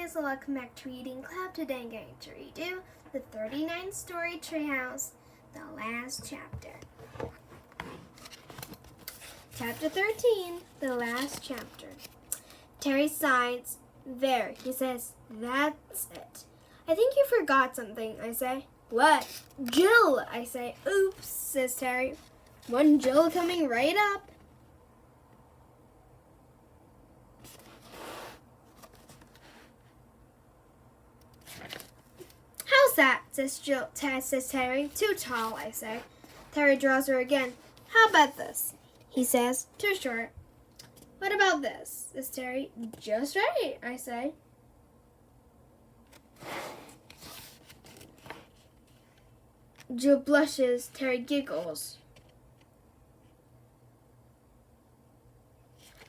guys, welcome back to Reading Club. Today I'm going to redo the 39-story treehouse, the last chapter. Chapter 13, the last chapter. Terry sighs. There, he says, that's it. I think you forgot something, I say. What? Jill, I say. Oops, says Terry. One Jill coming right up. How's that? Says Terry. Too tall, I say. Terry draws her again. How about this? He says. Too short. What about this? Says Terry. Just right, I say. Jill blushes. Terry giggles.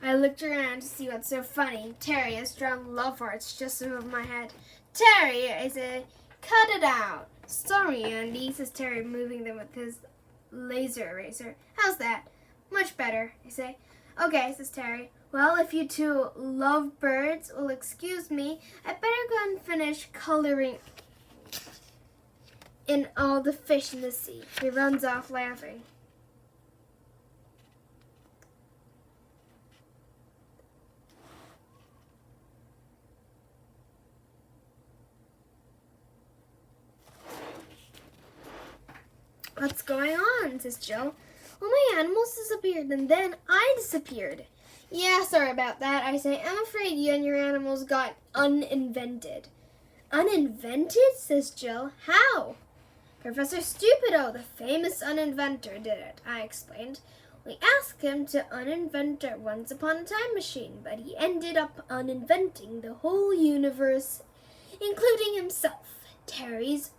I looked around to see what's so funny. Terry has drawn love hearts just above my head. Terry, I say. Cut it out. Sorry, Andy, says Terry, moving them with his laser eraser. How's that? Much better, I say. Okay, says Terry. Well, if you two love birds will excuse me, I'd better go and finish coloring in all the fish in the sea. He runs off laughing. What's going on? Says Jill. Well, my animals disappeared and then I disappeared. Yeah, sorry about that, I say. I'm afraid you and your animals got uninvented. Uninvented? Says Jill. How? Professor Stupido, the famous uninventor, did it, I explained. We asked him to uninvent our Once Upon a Time machine, but he ended up uninventing the whole universe, including himself. Terry's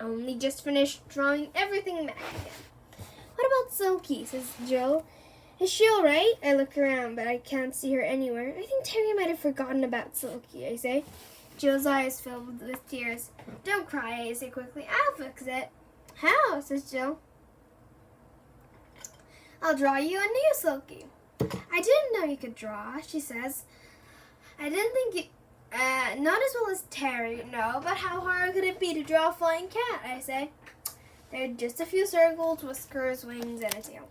only just finished drawing everything back again. What about Silky? Says Jill. Is she all right? I look around, but I can't see her anywhere. I think Terry might have forgotten about Silky, I say. Jill's eyes filled with tears. Don't cry, I say quickly. I'll fix it. How? Says Jill. I'll draw you a new Silky. I didn't know you could draw, she says. I didn't think you... not as well as Terry, no, but how hard could it be to draw a flying cat, I say. There are just a few circles, whiskers, wings, and a tail.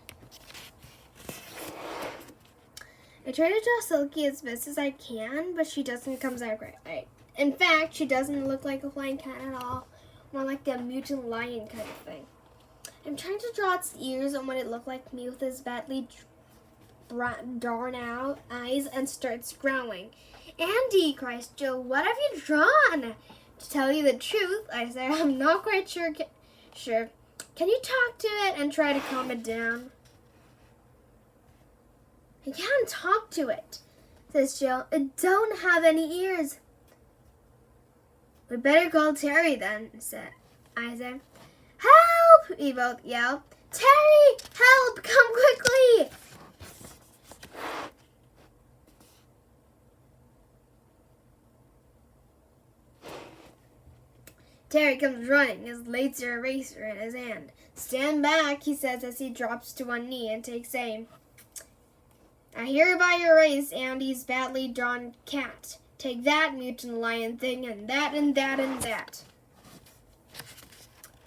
I try to draw Silky as best as I can, but she doesn't come out right. In fact, she doesn't look like a flying cat at all, more like a mutant lion kind of thing. I'm trying to draw its ears and what it looked like me with his badly drawn out eyes and starts growling. Andy, cries Jill, what have you drawn? To tell you the truth, I say, I'm not quite sure. Can you talk to it and try to calm it down? I can't talk to it, says Jill. It don't have any ears. We better call Terry then, I said. Help! We both yell. Terry, help! Come quickly! Terry comes running, his laser eraser in his hand. Stand back, he says as he drops to one knee and takes aim. I hereby erase Andy's badly drawn cat. Take that, mutant lion thing, and that, and that, and that.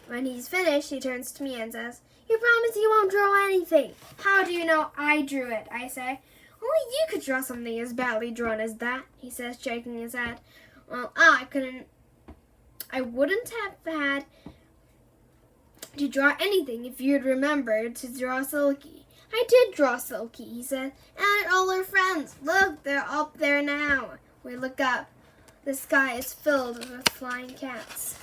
When he's finished, he turns to me and says, You promise you won't draw anything. How do you know I drew it? I say. Only you could draw something as badly drawn as that, he says, shaking his head. Well, I wouldn't have had to draw anything if you'd remembered to draw Silky. I did draw Silky, he said, and all her friends. Look, they're up there now. We look up. The sky is filled with flying cats.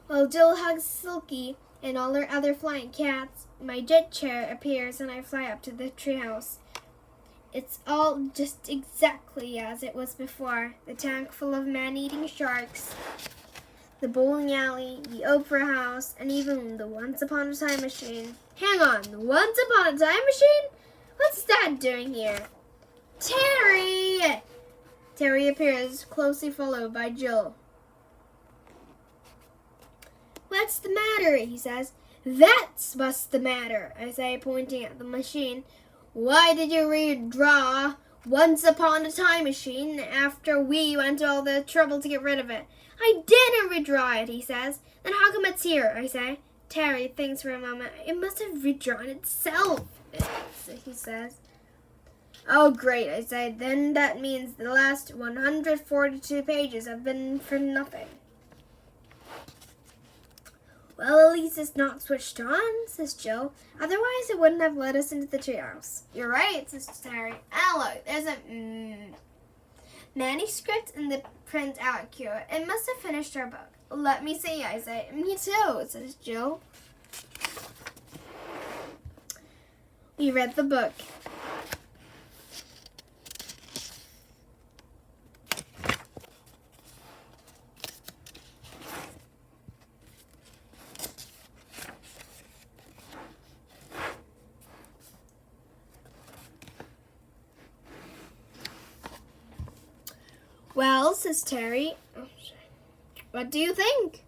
While Jill hugs Silky and all her other flying cats, my jet chair appears and I fly up to the treehouse. It's all just exactly as it was before. The tank full of man-eating sharks, the bowling alley, the opera house, and even the Once Upon a Time machine. Hang on, the Once Upon a Time machine? What's that doing here? Terry! Terry appears, closely followed by Jill. What's the matter? He says. That's what's the matter, I say, pointing at the machine. Why did you redraw Once upon a time machine, after we went to all the trouble to get rid of it. I didn't redraw it, he says. Then how come it's here, I say. Terry thinks for a moment. It must have redrawn itself, he says. Oh, great, I say. Then that means the last 142 pages have been for nothing. Well, at least it's not switched on, says Jill. Otherwise, it wouldn't have let us into the treehouse. You're right, says Terry. Oh, look, there's a manuscript in the print-out queue. It must have finished our book. Let me see, I say. Me too, says Jill. We read the book. Well, says Terry, what do you think?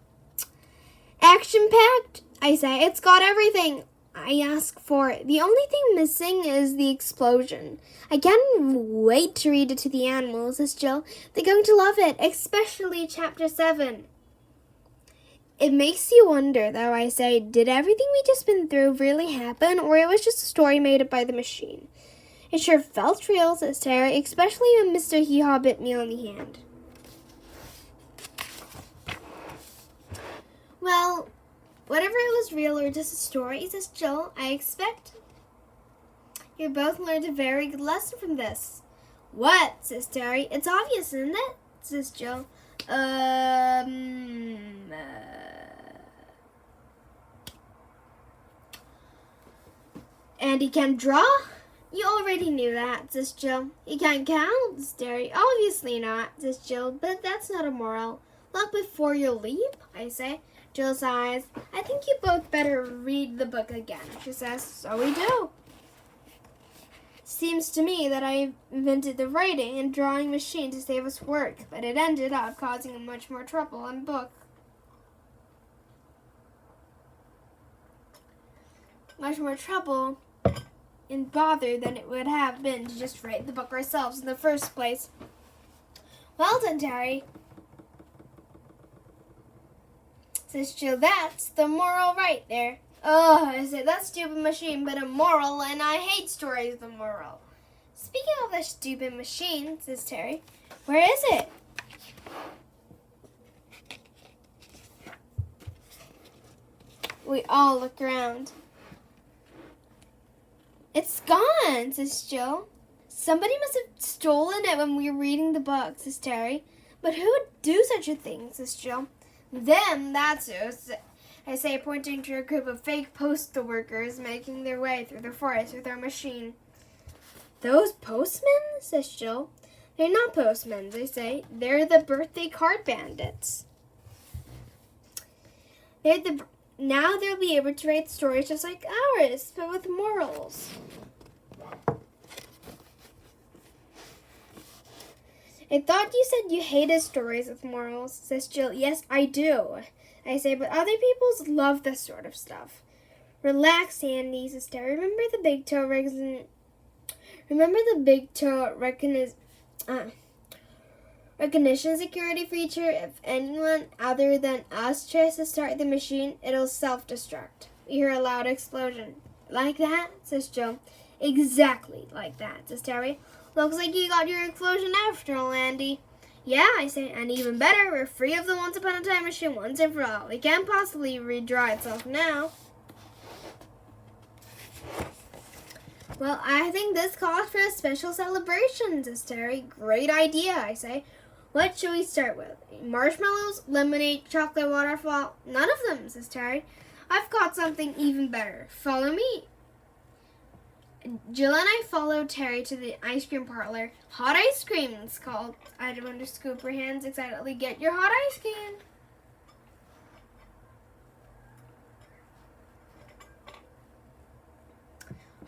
Action-packed, I say. It's got everything I ask for. The only thing missing is the explosion. I can't wait to read it to the animals, says Jill. They're going to love it, especially Chapter 7. It makes you wonder, though, I say, did everything we just been through really happen, or it was just a story made up by the machine? It sure felt real, says Terry, especially when Mr. Hee-Haw bit me on the hand. Well, whatever it was real or just a story, says Jill, I expect you both learned a very good lesson from this. What? Says Terry. It's obvious, isn't it? Says Jill. And he can draw? You already knew that, says Jill. He can't count, says Terry. Obviously not, says Jill, but that's not a moral. Look before you leap, I say. Jill sighs. I think you both better read the book again, she says. So we do. Seems to me that I invented the writing and drawing machine to save us work, but it ended up causing much more trouble in book. Much more trouble and bother than it would have been to just write the book ourselves in the first place. Well done, Terry, says Jill. That's the moral right there. Oh, I said, that stupid machine but a moral, and I hate stories with a moral. Speaking of the stupid machine, says Terry, where is it? We all look around. It's gone, says Jill. Somebody must have stolen it when we were reading the book, says Terry. But who would do such a thing, says Jill. Them, that's who, I say, pointing to a group of fake postal workers making their way through the forest with their machine. Those postmen, says Jill. They're not postmen, they say. They're the birthday card bandits. Now they'll be able to write stories just like ours, but with morals. I thought you said you hated stories with morals, says Jill. Yes, I do, I say, but other people's love this sort of stuff. Relax, Sandy, says Terry. Remember the big toe recognition security feature? If anyone other than us tries to start the machine, it'll self-destruct. We hear a loud explosion. Like that, says Jill. Exactly like that, says Terry. Looks like you got your explosion after all, Andy. Yeah, I say, and even better, we're free of the Once Upon a Time machine once and for all. It can't possibly redraw itself now. Well, I think this calls for a special celebration, says Terry. Great idea, I say. What should we start with? Marshmallows, lemonade, chocolate waterfall? None of them, says Terry. I've got something even better. Follow me. Jill and I followed Terry to the ice cream parlor. Hot ice cream, it's called. I had to scoop her hands excitedly. Get your hot ice cream.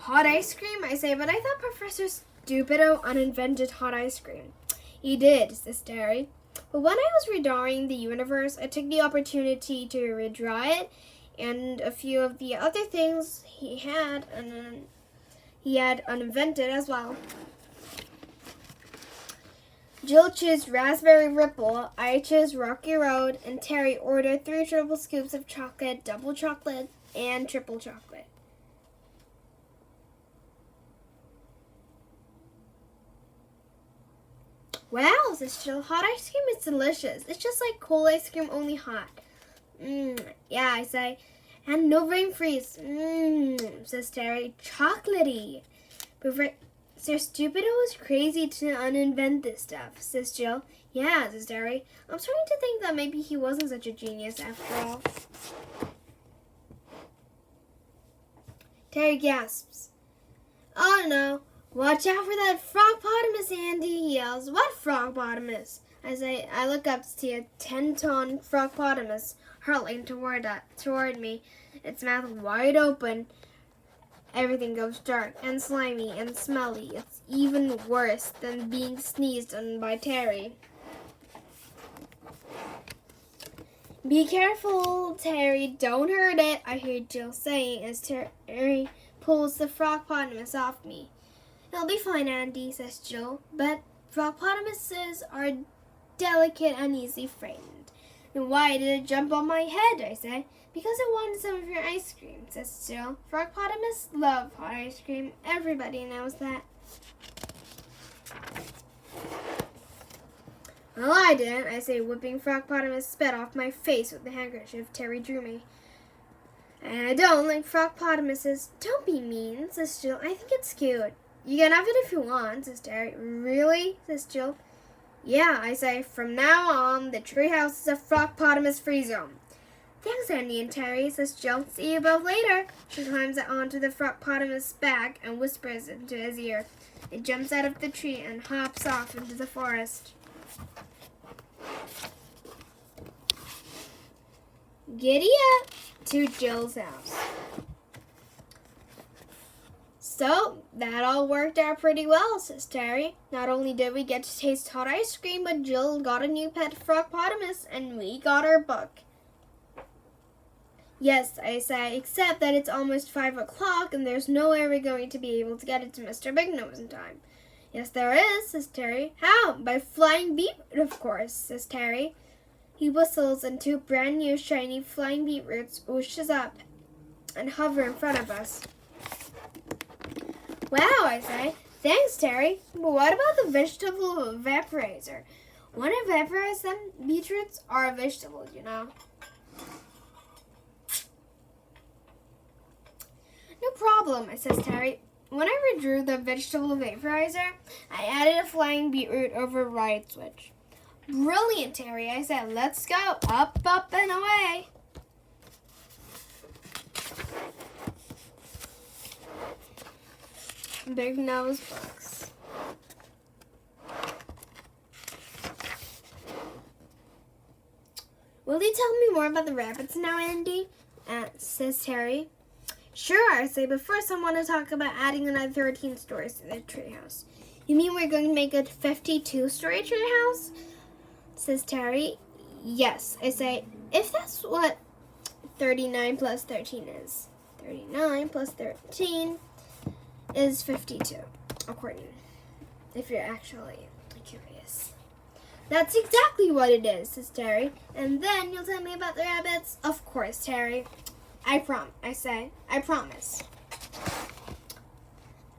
Hot ice cream, I say, but I thought Professor Stupido uninvented hot ice cream. He did, says Terry. But when I was redrawing the universe, I took the opportunity to redraw it and a few of the other things he had uninvented as well. Jill chose Raspberry Ripple, I chose Rocky Road, and Terry ordered 3 triple scoops of chocolate, double chocolate, and triple chocolate. Wow, says Jill, hot ice cream is delicious. It's just like cold ice cream, only hot. Yeah, I say. And no rain freeze. Says Terry. Chocolatey. But so stupid it was crazy to uninvent this stuff, says Jill. Yeah, says Terry. I'm starting to think that maybe he wasn't such a genius after all. Terry gasps. Oh no. Watch out for that frogpotamus, Andy, he yells. What frogpotamus? I look up to see a 10-ton frogpotamus hurtling toward me, its mouth wide open. Everything goes dark and slimy and smelly. It's even worse than being sneezed on by Terry. Be careful, Terry. Don't hurt it, I hear Jill saying as Terry pulls the frogpotamus off me. It'll be fine, Andy, says Jill, but frogpotamuses are delicate and easily frightened. Then why did it jump on my head, I say. Because it wanted some of your ice cream, says Jill. Frogpotamus love hot ice cream. Everybody knows that. Well, I didn't, I say, whipping frogpotamus spit off my face with the handkerchief Terry drew me. And I don't like frogpotamuses. Don't be mean, says Jill. I think it's cute. You can have it if you want, says Terry. Really? Says Jill. Yeah, I say, from now on, the treehouse is a frogpotamus-free zone. Thanks, Andy and Terry, says Jill. See you both later. She climbs onto the frogpotamus' back and whispers into his ear. It jumps out of the tree and hops off into the forest. Giddy up to Jill's house. So, that all worked out pretty well, says Terry. Not only did we get to taste hot ice cream, but Jill got a new pet frogpotamus, and we got our book. Yes, I say, except that it's almost 5 o'clock, and there's no way we're going to be able to get it to Mr. Big Nose in time. Yes, there is, says Terry. How? By flying beetroot, of course, says Terry. He whistles, and 2 brand new shiny flying beetroots whooshes up and hover in front of us. Wow, I say. Thanks, Terry. But what about the vegetable vaporizer? When I vaporize them, beetroots are a vegetable, you know. No problem, says Terry. When I redrew the vegetable vaporizer, I added a flying beetroot override switch. Brilliant, Terry, I said. Let's go. Up, up, and away. Big Nose books. Will you tell me more about the rabbits now, Andy? Says Terry. Sure, I say, but first I want to talk about adding another 13 stories to the treehouse. You mean we're going to make a 52-story treehouse? Says Terry. Yes, I say, if that's what 39 plus 13 is. 39 plus 13 is 52, according, if you're actually curious. That's exactly what it is, says Terry. And then you'll tell me about the rabbits? Of course, Terry. I promise.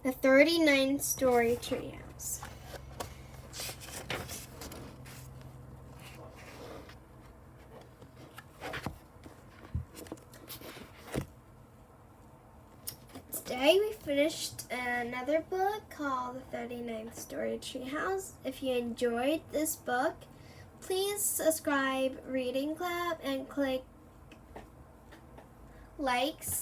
The 39-story treehouse. Today we finished another book called The 39th Story Treehouse. If you enjoyed this book, please subscribe, Reading Club, and click likes